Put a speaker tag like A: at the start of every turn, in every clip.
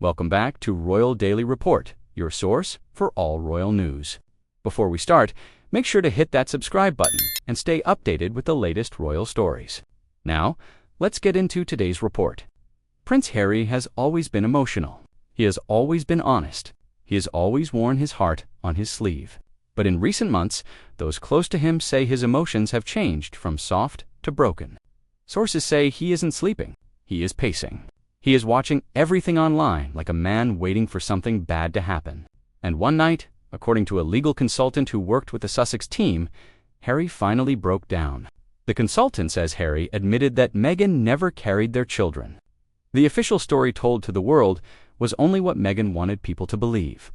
A: Welcome back to Royal Daily Report, your source for all royal news. Before we start, make sure to hit that subscribe button and stay updated with the latest royal stories. Now, let's get into today's report. Prince Harry has always been emotional. He has always been honest. He has always worn his heart on his sleeve. But in recent months, those close to him say his emotions have changed from soft to broken. Sources say he isn't sleeping. He is pacing. He is watching everything online like a man waiting for something bad to happen. And one night, according to a legal consultant who worked with the Sussex team, Harry finally broke down. The consultant says Harry admitted that Meghan never carried their children. The official story told to the world was only what Meghan wanted people to believe.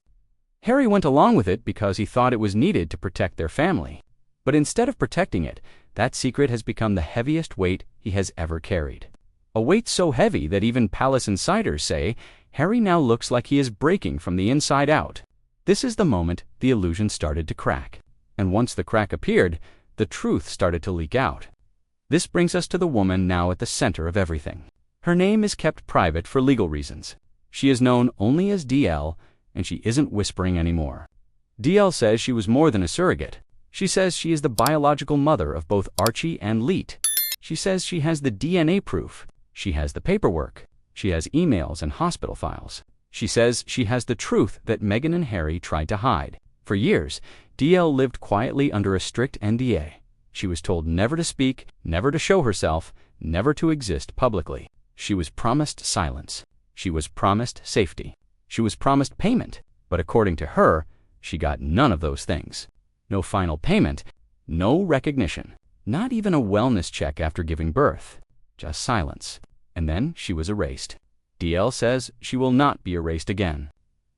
A: Harry went along with it because he thought it was needed to protect their family. But instead of protecting it, that secret has become the heaviest weight he has ever carried. A weight so heavy that even palace insiders say Harry now looks like he is breaking from the inside out. This is the moment the illusion started to crack. And once the crack appeared, the truth started to leak out. This brings us to the woman now at the center of everything. Her name is kept private for legal reasons. She is known only as DL, and she isn't whispering anymore. DL says she was more than a surrogate. She says she is the biological mother of both Archie and Lilibet. She says she has the DNA proof. She has the paperwork. She has emails and hospital files. She says she has the truth that Meghan and Harry tried to hide. For years, DL lived quietly under a strict NDA. She was told never to speak, never to show herself, never to exist publicly. She was promised silence. She was promised safety. She was promised payment. But according to her, she got none of those things. No final payment, no recognition, not even a wellness check after giving birth. Just silence. And then she was erased. DL says she will not be erased again.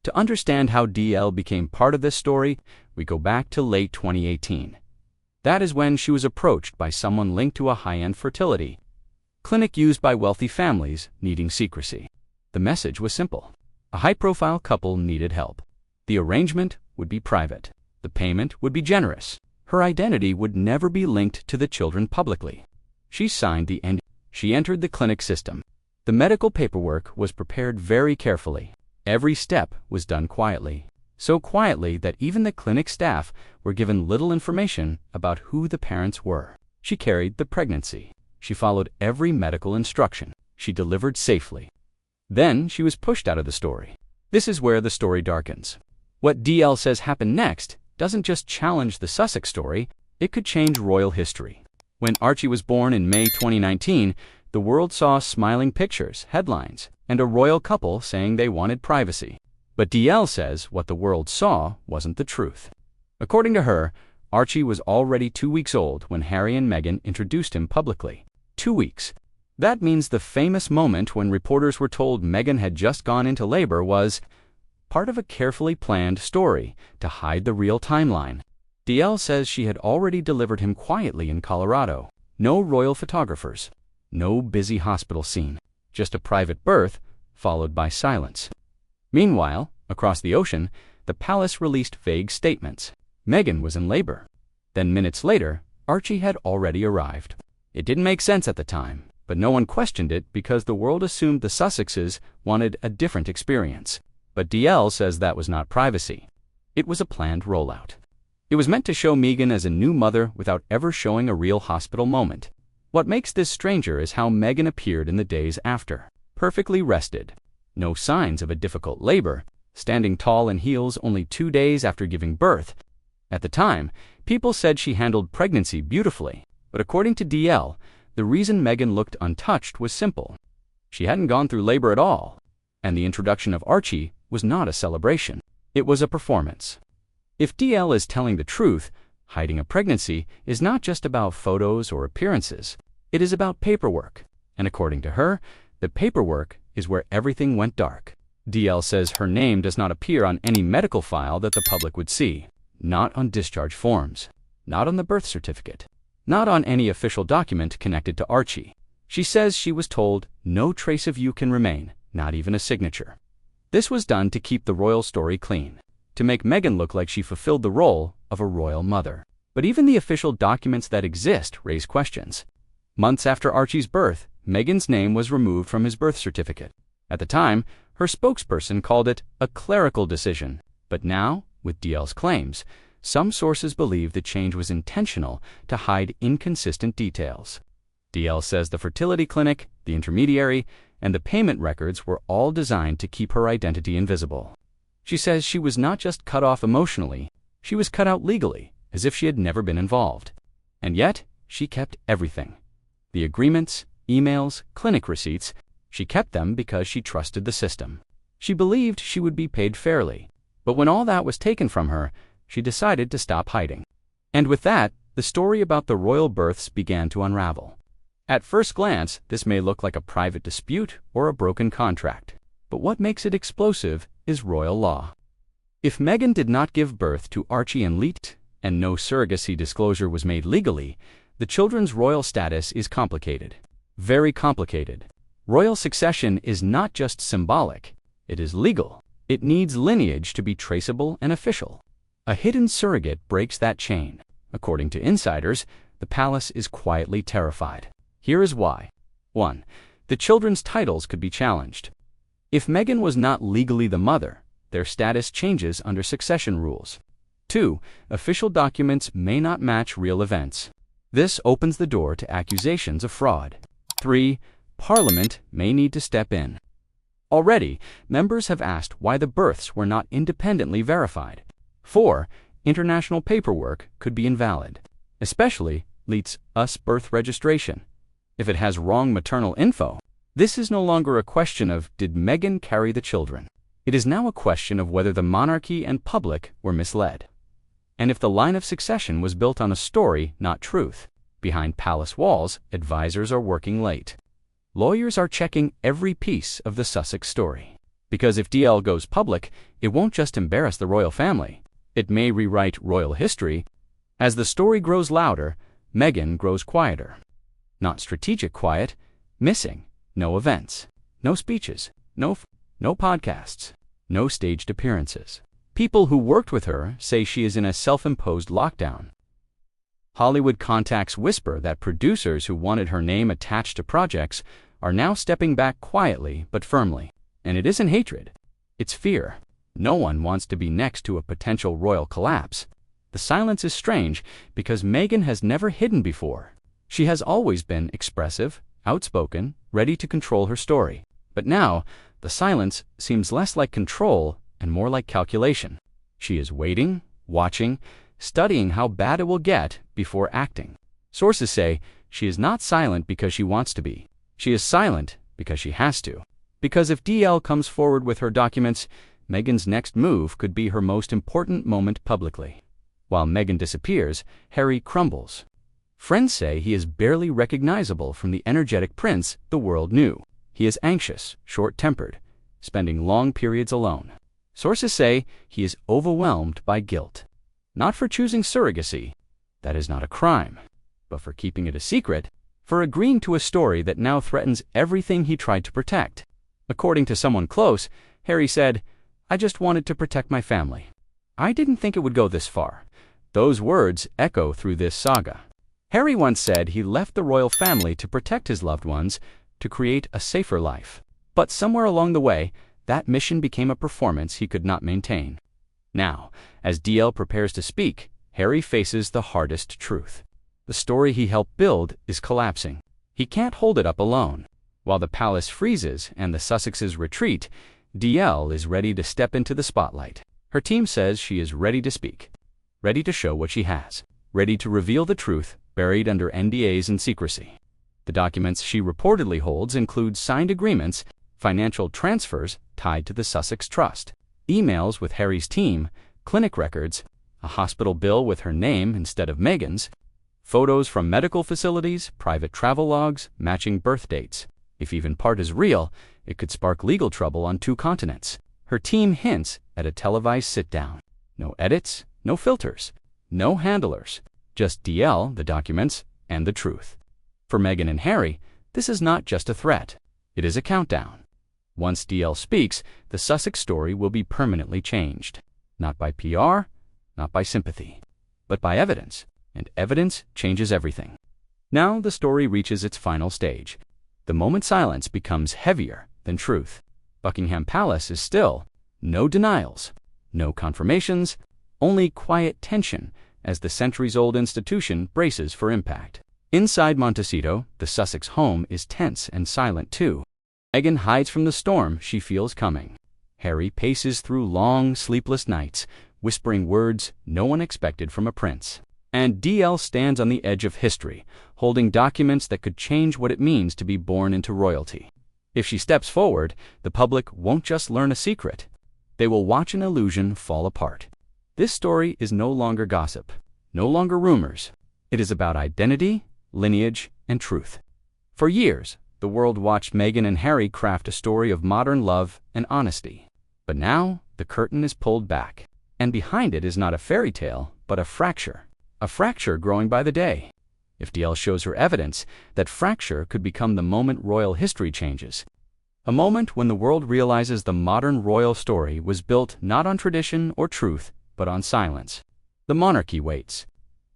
A: To understand how DL became part of this story, we go back to late 2018. That is when she was approached by someone linked to a high-end fertility clinic used by wealthy families needing secrecy. The message was simple. A high-profile couple needed help. The arrangement would be private. The payment would be generous. Her identity would never be linked to the children publicly. She signed the NDA. She entered the clinic system. The medical paperwork was prepared very carefully. Every step was done quietly. So quietly that even the clinic staff were given little information about who the parents were. She carried the pregnancy. She followed every medical instruction. She delivered safely. Then she was pushed out of the story. This is where the story darkens. What DL says happened next doesn't just challenge the Sussex story, it could change royal history. When Archie was born in May 2019, the world saw smiling pictures, headlines, and a royal couple saying they wanted privacy. But DL says what the world saw wasn't the truth. According to her, Archie was already 2 weeks old when Harry and Meghan introduced him publicly. 2 weeks. That means the famous moment when reporters were told Meghan had just gone into labor was part of a carefully planned story to hide the real timeline. DL says she had already delivered him quietly in Colorado. No royal photographers. No busy hospital scene. Just a private birth, followed by silence. Meanwhile, across the ocean, the palace released vague statements. Meghan was in labor. Then minutes later, Archie had already arrived. It didn't make sense at the time, but no one questioned it because the world assumed the Sussexes wanted a different experience. But DL says that was not privacy. It was a planned rollout. It was meant to show Meghan as a new mother without ever showing a real hospital moment. What makes this stranger is how Meghan appeared in the days after. Perfectly rested. No signs of a difficult labor. Standing tall in heels only 2 days after giving birth. At the time, people said she handled pregnancy beautifully. But according to DL, the reason Meghan looked untouched was simple. She hadn't gone through labor at all. And the introduction of Archie was not a celebration. It was a performance. If DL is telling the truth, hiding a pregnancy is not just about photos or appearances. It is about paperwork. And according to her, the paperwork is where everything went dark. DL says her name does not appear on any medical file that the public would see. Not on discharge forms. Not on the birth certificate. Not on any official document connected to Archie. She says she was told no trace of you can remain, not even a signature. This was done to keep the royal story clean. To make Meghan look like she fulfilled the role of a royal mother. But even the official documents that exist raise questions. Months after Archie's birth, Meghan's name was removed from his birth certificate. At the time, Her spokesperson called it a clerical decision. But now, with DL's claims, some sources believe the change was intentional to hide inconsistent details. DL says the fertility clinic, the intermediary, and the payment records were all designed to keep her identity invisible. She says she was not just cut off emotionally, she was cut out legally, as if she had never been involved. And yet, she kept everything. The agreements, emails, clinic receipts, she kept them because she trusted the system. She believed she would be paid fairly. But when all that was taken from her, she decided to stop hiding. And with that, the story about the royal births began to unravel. At first glance, this may look like a private dispute or a broken contract. But what makes it explosive is royal law. If Meghan did not give birth to Archie and Lilibet, and no surrogacy disclosure was made legally, the children's royal status is complicated. Very complicated. Royal succession is not just symbolic, it is legal. It needs lineage to be traceable and official. A hidden surrogate breaks that chain. According to insiders, the palace is quietly terrified. Here is why. 1. The children's titles could be challenged. If Meghan was not legally the mother, their status changes under succession rules. 2. Official documents may not match real events. This opens the door to accusations of fraud. 3. Parliament may need to step in. Already, members have asked why the births were not independently verified. 4. International paperwork could be invalid, especially Lilibet's US birth registration. If it has wrong maternal info, this is no longer a question of did Meghan carry the children. It is now a question of whether the monarchy and public were misled. And if the line of succession was built on a story, not truth. Behind palace walls, advisors are working late. Lawyers are checking every piece of the Sussex story. Because if DL goes public, it won't just embarrass the royal family. It may rewrite royal history. As the story grows louder, Meghan grows quieter. Not strategic quiet, missing. No events, no speeches, no podcasts, no staged appearances. People who worked with her say she is in a self-imposed lockdown. Hollywood contacts whisper that producers who wanted her name attached to projects are now stepping back quietly but firmly. And it isn't hatred, it's fear. No one wants to be next to a potential royal collapse. The silence is strange because Meghan has never hidden before. She has always been expressive, outspoken, ready to control her story. But now, the silence seems less like control and more like calculation. She is waiting, watching, studying how bad it will get before acting. Sources say she is not silent because she wants to be. She is silent because she has to. Because if DL comes forward with her documents, Meghan's next move could be her most important moment publicly. While Meghan disappears, Harry crumbles. Friends say he is barely recognizable from the energetic prince the world knew. He is anxious, short-tempered, spending long periods alone. Sources say he is overwhelmed by guilt. Not for choosing surrogacy, that is not a crime, but for keeping it a secret, for agreeing to a story that now threatens everything he tried to protect. According to someone close, Harry said, "I just wanted to protect my family. I didn't think it would go this far." Those words echo through this saga. Harry once said he left the royal family to protect his loved ones, to create a safer life. But somewhere along the way, that mission became a performance he could not maintain. Now, as DL prepares to speak, Harry faces the hardest truth. The story he helped build is collapsing. He can't hold it up alone. While the palace freezes and the Sussexes retreat, DL is ready to step into the spotlight. Her team says she is ready to speak, ready to show what she has, ready to reveal the truth buried under NDAs and secrecy. The documents she reportedly holds include signed agreements, financial transfers tied to the Sussex Trust, emails with Harry's team, clinic records, a hospital bill with her name instead of Meghan's, photos from medical facilities, private travel logs, matching birth dates. If even part is real, it could spark legal trouble on 2 continents. Her team hints at a televised sit-down. No edits, no filters, no handlers. Just DL, the documents, and the truth. For Meghan and Harry, this is not just a threat. It is a countdown. Once DL speaks, the Sussex story will be permanently changed. Not by PR, not by sympathy, but by evidence. And evidence changes everything. Now the story reaches its final stage. The moment silence becomes heavier than truth. Buckingham Palace is still. No denials, no confirmations, only quiet tension as the centuries-old institution braces for impact. Inside Montecito, the Sussex home is tense and silent too. Meghan hides from the storm she feels coming. Harry paces through long, sleepless nights, whispering words no one expected from a prince. And DL stands on the edge of history, holding documents that could change what it means to be born into royalty. If she steps forward, the public won't just learn a secret. They will watch an illusion fall apart. This story is no longer gossip, no longer rumors. It is about identity, lineage, and truth. For years, the world watched Meghan and Harry craft a story of modern love and honesty. But now, the curtain is pulled back, and behind it is not a fairy tale, but a fracture growing by the day. If DL shows her evidence, that fracture could become the moment royal history changes. A moment when the world realizes the modern royal story was built not on tradition or truth, but on silence. The monarchy waits.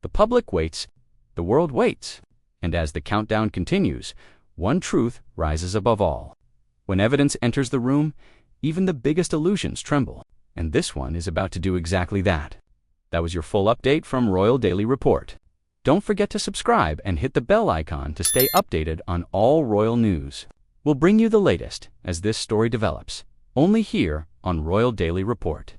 A: The public waits. The world waits. And as the countdown continues, one truth rises above all. When evidence enters the room, even the biggest illusions tremble. And this one is about to do exactly that. That was your full update from Royal Daily Report. Don't forget to subscribe and hit the bell icon to stay updated on all royal news. We'll bring you the latest as this story develops, only here on Royal Daily Report.